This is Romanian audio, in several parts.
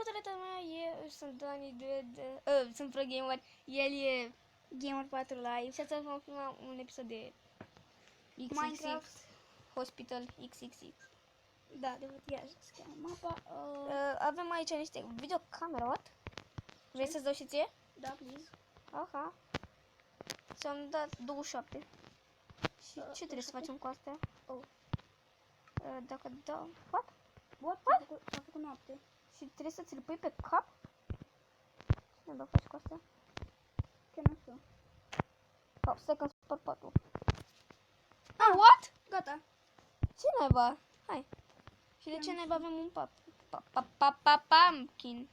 Salutare toată lumea, eu sunt Dani sunt ProGamer, el e Gamer4 Live și astăzi vom filma un episod de XXX Minecraft Hospital XXX. Da, de văd se cheamă mapa. Avem aici niște videocamera, what? Vrei să-ți dau și ție? Da, please. Aha. Ți-am dat 27. Și ce trebuie să 27? facem cu astea? Oh. Dacă dau... What? What? S-a făcut noapte. Și trebuie să ți-l pui pe cap? Ce ne faci cu astea? Că nu știu. Oh, stai că-mi spăr patul. Ah, what? Gata. Ce naiba? Hai. Și de ce naiba avem un pumpkin?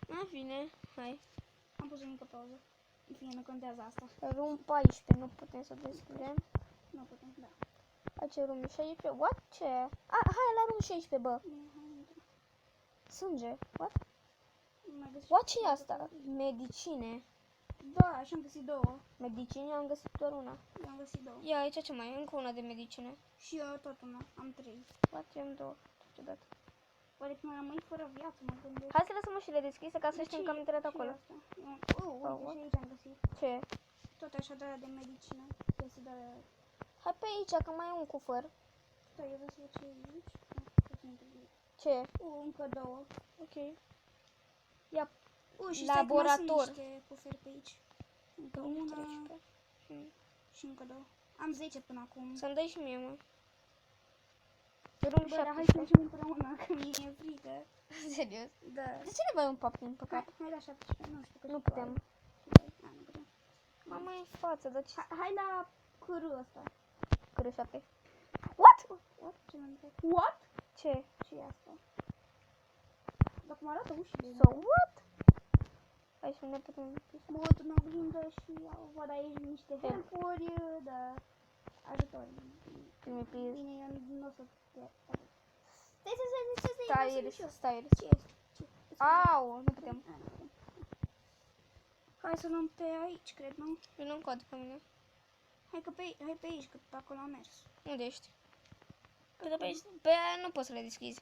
În fine, hai. Am pus o mică pauză. În fine, nu contează asta. Room 14, nu putem să deschidem. Nu putem, da. Aici room 16. What? Ce? Hai la room 16, bă. Bine, hai, intră. Sânge. What? Mai găsit. What ce e asta? Medicine. Da, și am găsit două. Medicine am găsit doar una. Eu am găsit două. Ia aici ce mai e? Încă una de medicine. Și eu tot una. Am 3. What? Eu am două. Ciudat. Oare că mai rămâi fără viață, mă gândesc. Hai să lăsăm ușile deschise ca să știm că am intrat acolo. Uite, și aici am găsit. Ce? Tot așa de medicină. Este de... Hai pe aici, că mai e un cufăr. Da, eu vreau să văd ce e aici. Ce? Încă două. Ok. Ia Și laborator. Stai, niște cuferi pe aici. Încă una și încă două. Am 10 până acum. Să-mi dai și mie, mă. Room Bă, dar hai 17. să mergem împreună, că mie e frică. Serios? Da. De ce ne mai un pumpkin pe cap? Hai la 17, nu știu cât. Nu putem. Nu putem. Mama e în față, dar ce? Hai la cârul ăsta. Cârul 7. What? What? Ce m-am întrebat? What? Ce? Ce e asta? Dar cum arată ușile? So what? Hai să ne putem... Mă uit în oglindă și văd aici niște helpuri, da. Ajutor. Bine, eu nu o să te... Stai, Ce este? Au, nu putem. Hai să luăm pe aici, cred, nu? Eu nu-mi cod pe mine. Hai pe aici, că pe acolo am mers. Unde ești? Pe aici. Pe aia nu poți să le deschizi.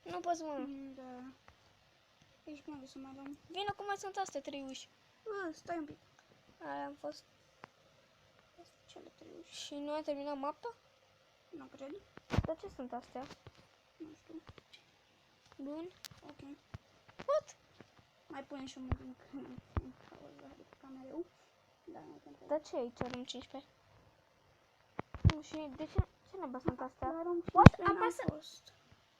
Nu poți, mă. Da. Aici pe unde să mai luăm? Vino cum mai sunt astea 3 uși. Stai un pic. Aia am fost. Cele 3 uși. Și nu ai terminat mapa? Nu cred. Dar ce sunt astea? Nu știu. Bun. Ok. What? Mai punem și un link în pauza de pe camereu. Da, nu contează. Dar ce e aici, room 15? Nu, și de ce neba sunt astea? La room What? 15 n-am Apasă. fost.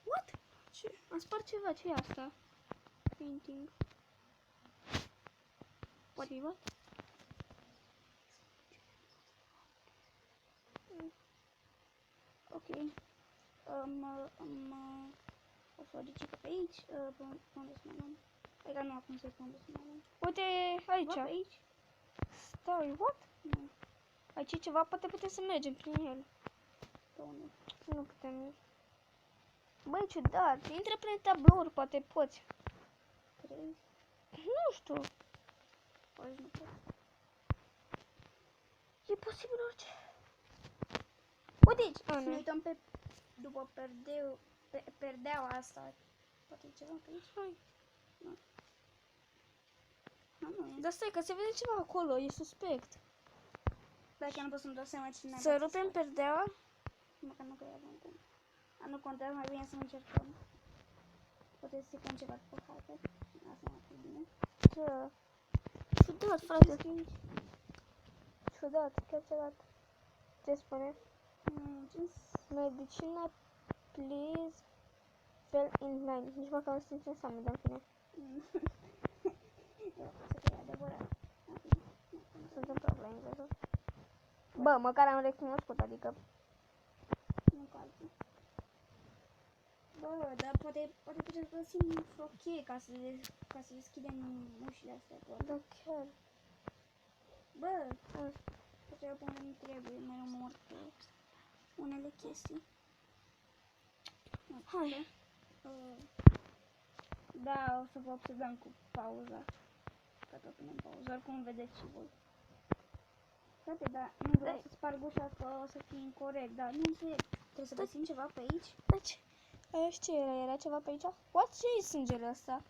What? Ce? Am spart ceva, ce e asta? Painting. What? Ce-i, what? Ok. O să o ridic pe aici. Pe unde să mai luăm? Adică nu acum să-i pe unde să mai luăm. Uite, aici. Pe aici? Stai, what? Nu. Aici e ceva, poate putem să mergem prin el. Pe unde? Nu putem. Băi, ciudat. Intră prin tablouri, poate poți. Crezi? Nu știu. Poți nu pot. E posibil orice. Uite aici. Să ne uităm pe... După perdeaua asta. Poate e ceva pe aici? Hai. Nu e. Dar stai, că se vede ceva acolo, e suspect. Dacă nu pot să-mi dau seama cine... Să rupem perdeaua? Măcar nu că e avem. Nu contează, mai bine să încercăm. Poate să se ceva pe hartă. Asta mai fi bine. Ce? Ciudat, frate. Ciudat, chiar ciudat. Ce spune? Medicina, please, fell in line. Nici măcar nu știu ce înseamnă, dar în fine. Să fie adevărat. Sunt în probleme engleză. Bă, măcar am recunoscut, adică... Nu ca alții. Bă, dar poate putem să găsim o cheie ca să deschidem ușile astea. Da, chiar. Bă, poate eu până nu trebuie, mai omor pe unele chestii. Hai. Da, o să vă obsedăm cu pauza. Că tot punem pauză, oricum vedeți și voi. Frate, dar nu vreau să sparg ușa că o să fie incorect, dar nu înțeleg. Trebuie să găsim ceva pe aici? Deci, Ce era? Era ceva pe aici? What? Ce e sângele ăsta?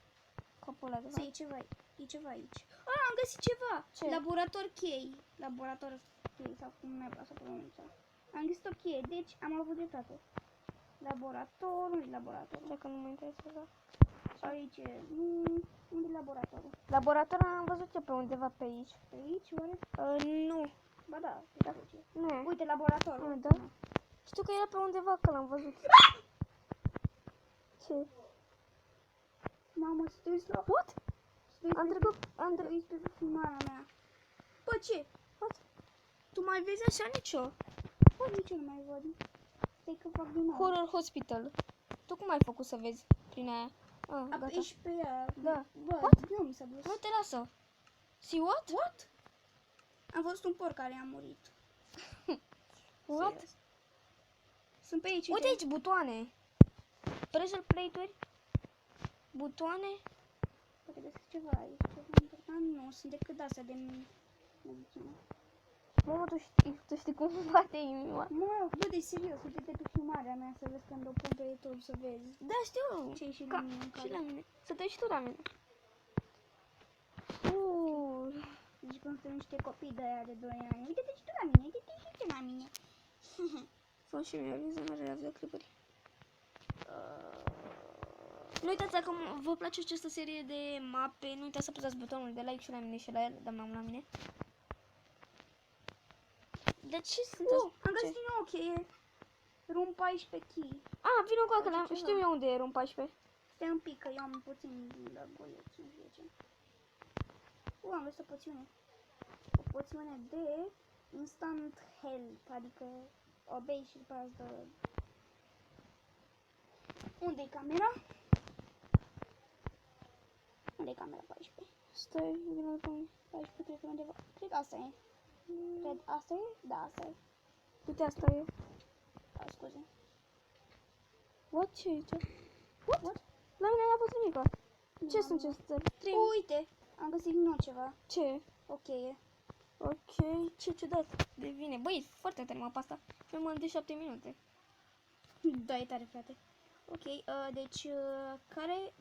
Capul ăla de Să e ceva, e ceva aici. Am găsit ceva. Ce? Laborator chei. Laborator chei sau cum mai vreau să pronunța. Am găsit o cheie, deci am avut dreptate. Laborator, unde e laboratorul? Dacă nu mă interesează. Aici e, unde e laboratorul? Laboratorul am văzut eu pe undeva pe aici. Pe aici, oare? Nu. Ba da, pe aici. Nu. Uite, laboratorul. Da? Știu că era pe undeva că l-am văzut. Ce? Mamă, stai la... What? Am Am trăit pe filmarea mea. Bă, ce? What? Tu mai vezi așa nicio? Bă, nici eu nu mai văd. Stai că fac din nou. Horror Hospital. Tu cum ai făcut să vezi prin aia? Gata. Ești pe ea. Da. Bă, What? nu mi s-a dus. Nu te lasă. See what? What? Am văzut un porc care a murit. What? Serios. Sunt pe aici. Uite aici butoane. Pressure plate-uri. Butoane. Poate găsesc ceva aici. Ceva important. Nu, sunt decât astea de medicină. Mamă, tu știi cum bate inima. Mă, bă, de serios, uite-te pe filmarea mea să vezi când o pun pe YouTube să vezi. Da, știu. Ce-i și la mine în Și care. la mine. Să te uiți și tu la mine. Deci când sunt niște copii de aia de 2 ani. Uite-te și tu la mine, uite-te și tu la mine. Fă și mie vizionare la videoclipuri. Nu uitați, dacă vă place această serie de mape, nu uitați să apăsați butonul de like și la mine și la el, dar mai la mine. De ce sunt Am găsit din nou o cheie. Room 14 key. Vino cu acolo, Face știu eu unde e Room 14. Stai un pic că eu am puțin la golet, nu știu ce. Am găsit o poțiune. O poțiune de instant help, adică o bei și după aia îți dă... Unde e camera? Unde e camera 14? Stai, vino cu mine. 14 cred că undeva. Cred că asta e. Cred asta e? Da, asta e. Uite, asta e. Scuze. What? Ce e aici? What? La mine n-a fost nimica. Ce sunt acestea? Uite, am găsit din nou ceva. Ce? O cheie. Ok, ce ciudat. Devine. Băi, e foarte tare mapa asta. Filmăm de 7 minute. Da, e tare, frate. Ok, deci, care...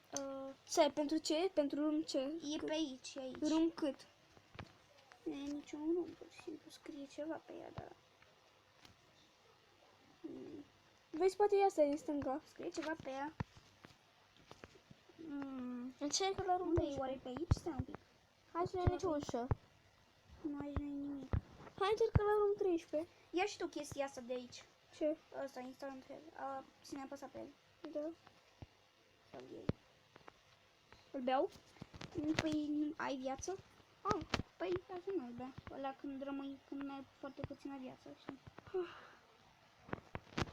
Ce? Pentru ce? Pentru room ce? E pe aici, e aici. Room cât? Nu e niciun nume, pur și simplu scrie ceva pe ea, dar... Vezi, poate e asta din stânga. Scrie ceva pe ea. Încercă la room Unde e 12. oare pe aici? Stai un pic. Hai să ne nicio ușă. Nu, aici nu e nimic. Hai, încercă la room 13. Ia și tu chestia asta de aici. Ce? Ăsta, instant hell. Ține apăsa pe el. Da. Să-l iei. Îl beau? Păi, ai viață? Ah. Păi, asta nu-l bea. Ăla când rămâi, când ai foarte puțină viață, știi?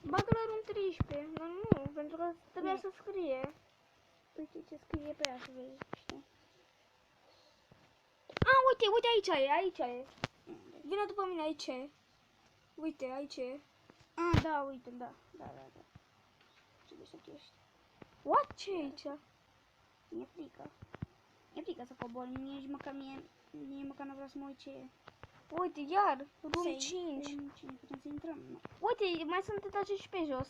Bagă la room 13. Dar nu, pentru că trebuia să scrie. Uite ce scrie pe ea, să vezi, știi? Uite, uite, aici e, aici e. Vino după mine, aici e. Uite, aici e. Da, uite, da. Trebuie să ești. What? Ce e aici? Mi-e frică. Mi-e frică să cobor, nici măcar mie măcar nu vreau să mă uit ce e. Uite, iar, room Să-i- 5. Putem să intrăm, nu? Uite, mai sunt etaje și pe jos.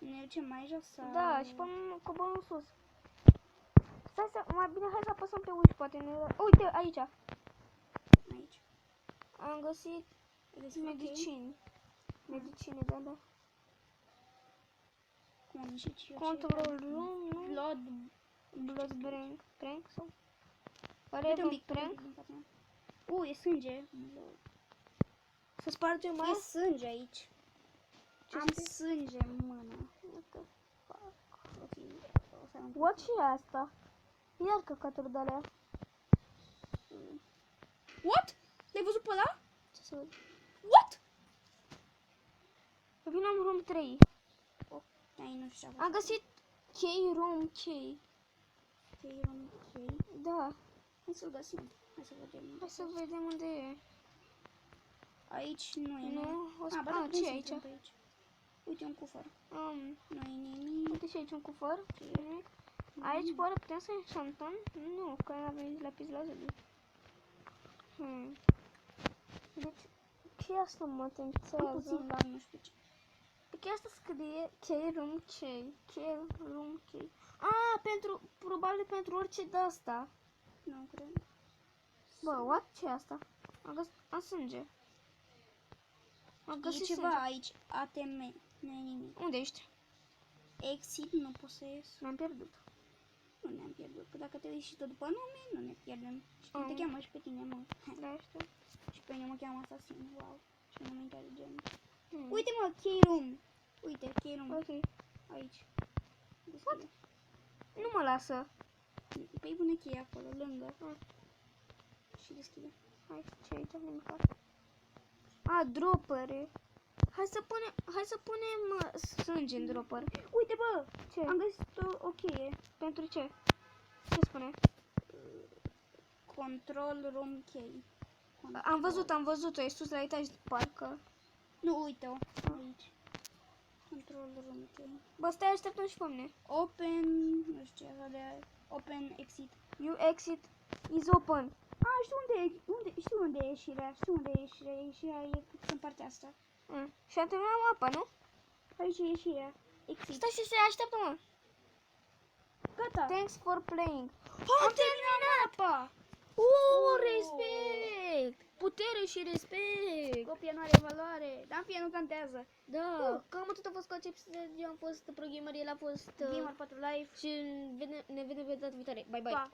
Ne ducem mai jos sau... Da, și până coborăm în sus. Stai să, mai bine hai să apăsăm pe uși, poate ne... Uite, aici. Aici. Am găsit medicini. Medicine, da. Cum și ce? Control room, nu? Blood. Blood prank sau? Uite Pare un pic. prank? E sânge. Să spargem E aia? sânge aici. Am este? sânge în mână. What și asta? Iar căcaturi de-alea. What? L-ai văzut pe ăla? Ce să văd? What? Vino în room 3. Ai, nu știu. Am găsit key room key. Ok. Da. Hai să-l găsim. Hai să vedem. Hai să vedem unde e. Aici nu e. Nu? Ce Ce e e aici? Uite un cufăr. Nu e nimic. Uite și aici un cufăr. Aici oare putem să înșantăm? Nu, că nu avem nici lapis lazuli. Deci, ce e asta, mă, Am temțează? puțin la nu știu ce. Pe chiar asta scrie K-Room K. Ah, probabil pentru orice de asta. Nu cred. Bă, what? Ce e asta? Am sânge. Am E găsit ceva sânge. aici. ATM. Nu e nimic. Unde ești? Exit, nu pot să ies. M-am pierdut. Nu ne-am pierdut. Că dacă te uiți și tot după nume, nu ne pierdem. Și cum te cheamă și pe tine, mă. Da, știu. Și pe mine mă cheamă Asasin. Wow. Ce nume inteligent. Hmm. Uite, mă, K-Room. Uite, K-Room. Ok. Aici. Deschide. Nu mă lasă. Păi pune cheia acolo, lângă. Ah. Și deschide. Hai, ce aici? Nimic. A, dropere. Hai să punem sânge în dropper. Uite, bă! Ce? Am găsit o cheie. Pentru ce? Ce spune? Control room key. Am văzut-o, e sus la etaj, parcă. Nu, uite-o. Aici. Control room key. Bă, stai, așteptăm și pe mine. Open, nu știu ce, asta de open exit. You exit is open. Știu unde e ieșirea. Ieșirea e în partea asta. Și am terminat mapa, nu? Aici e ieșirea. Exit. Stai, așteaptă-mă. Gata. Thanks for playing. Am terminat mapa. Respect! Putere și respect! Copia nu are valoare. Dar fie nu contează. Da, cam atât a fost cu acest episod. Eu am fost ProGamer, el a fost Gamer 4 Live. și ne vedem pe data viitoare. Bye, bye! Pa.